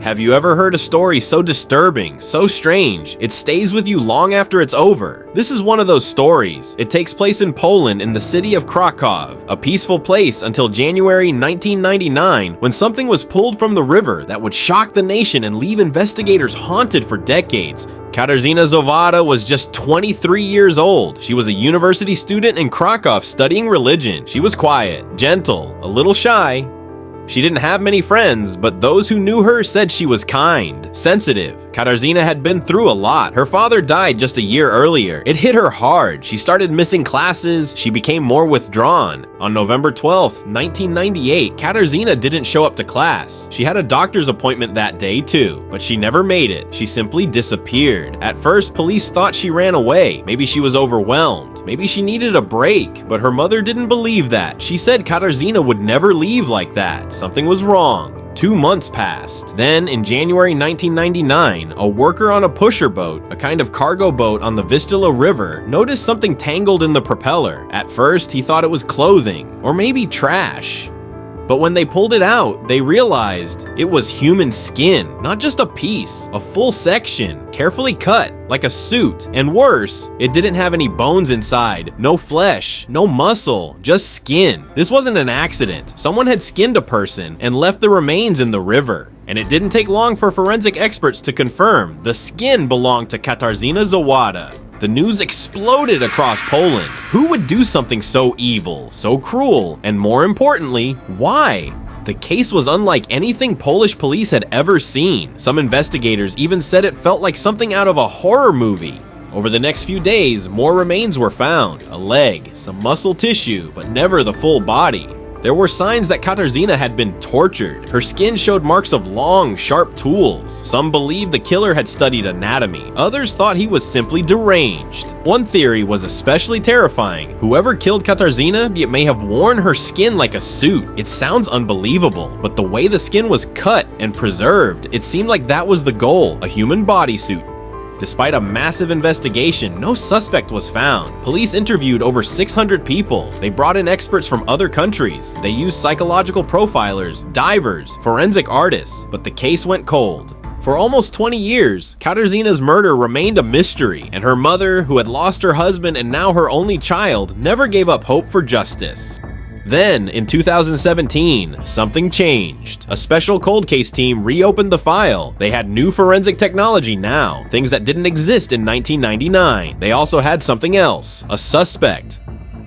Have you ever heard a story so disturbing, so strange, it stays with you long after it's over? This is one of those stories. It takes place in Poland in the city of Krakow, a peaceful place until January 1999 when something was pulled from the river that would shock the nation and leave investigators haunted for decades. Katarzyna Zowada was just 23 years old. She was a university student in Krakow studying religion. She was quiet, gentle, a little shy. She didn't have many friends, but those who knew her said she was kind, sensitive. Katarzyna had been through a lot. Her father died just a year earlier. It hit her hard. She started missing classes. She became more withdrawn. On November 12th, 1998, Katarzyna didn't show up to class. She had a doctor's appointment that day too, but she never made it. She simply disappeared. At first, police thought she ran away. Maybe she was overwhelmed. Maybe she needed a break, but her mother didn't believe that. She said Katarzyna would never leave like that. Something was wrong. 2 months passed. Then, in January 1999, a worker on a pusher boat, a kind of cargo boat on the Vistula River, noticed something tangled in the propeller. At first, he thought it was clothing, or maybe trash. But when they pulled it out, they realized it was human skin, not just a piece, a full section, carefully cut, like a suit. And worse, it didn't have any bones inside, no flesh, no muscle, just skin. This wasn't an accident. Someone had skinned a person and left the remains in the river. And it didn't take long for forensic experts to confirm the skin belonged to Katarzyna Zowada. The news exploded across Poland. Who would do something so evil, so cruel, and more importantly, why? The case was unlike anything Polish police had ever seen. Some investigators even said it felt like something out of a horror movie. Over the next few days, more remains were found, a leg, some muscle tissue, but never the full body. There were signs that Katarzyna had been tortured. Her skin showed marks of long, sharp tools. Some believed the killer had studied anatomy. Others thought he was simply deranged. One theory was especially terrifying. Whoever killed Katarzyna may have worn her skin like a suit. It sounds unbelievable, but the way the skin was cut and preserved, it seemed like that was the goal, a human bodysuit. Despite a massive investigation, no suspect was found. Police interviewed over 600 people. They brought in experts from other countries. They used psychological profilers, divers, forensic artists, but the case went cold. For almost 20 years, Katarzyna's murder remained a mystery, and her mother, who had lost her husband and now her only child, never gave up hope for justice. Then, in 2017, something changed. A special cold case team reopened the file. They had new forensic technology now, things that didn't exist in 1999. They also had something else, a suspect.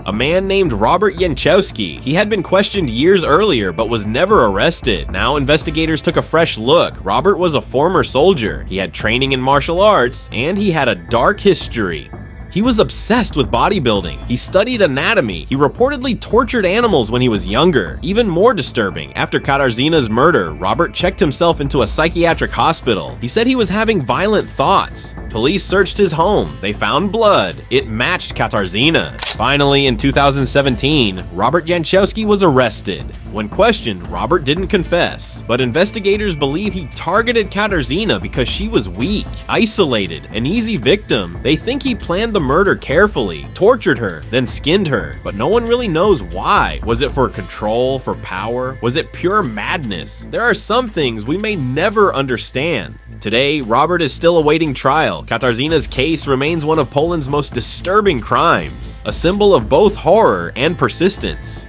A man named Robert Jankowski. He had been questioned years earlier but was never arrested. Now investigators took a fresh look. Robert was a former soldier. He had training in martial arts, and he had a dark history. He was obsessed with bodybuilding. He studied anatomy. He reportedly tortured animals when he was younger. Even more disturbing, after Katarzyna's murder, Robert checked himself into a psychiatric hospital. He said he was having violent thoughts. Police searched his home. They found blood. It matched Katarzyna. Finally, in 2017, Robert Jankowski was arrested. When questioned, Robert didn't confess, but investigators believe he targeted Katarzyna because she was weak, isolated, an easy victim. They think he planned the murder carefully, tortured her, then skinned her, but no one really knows why. Was it for control, for power? Was it pure madness? There are some things we may never understand. Today, Robert is still awaiting trial. Katarzyna's case remains one of Poland's most disturbing crimes, a symbol of both horror and persistence.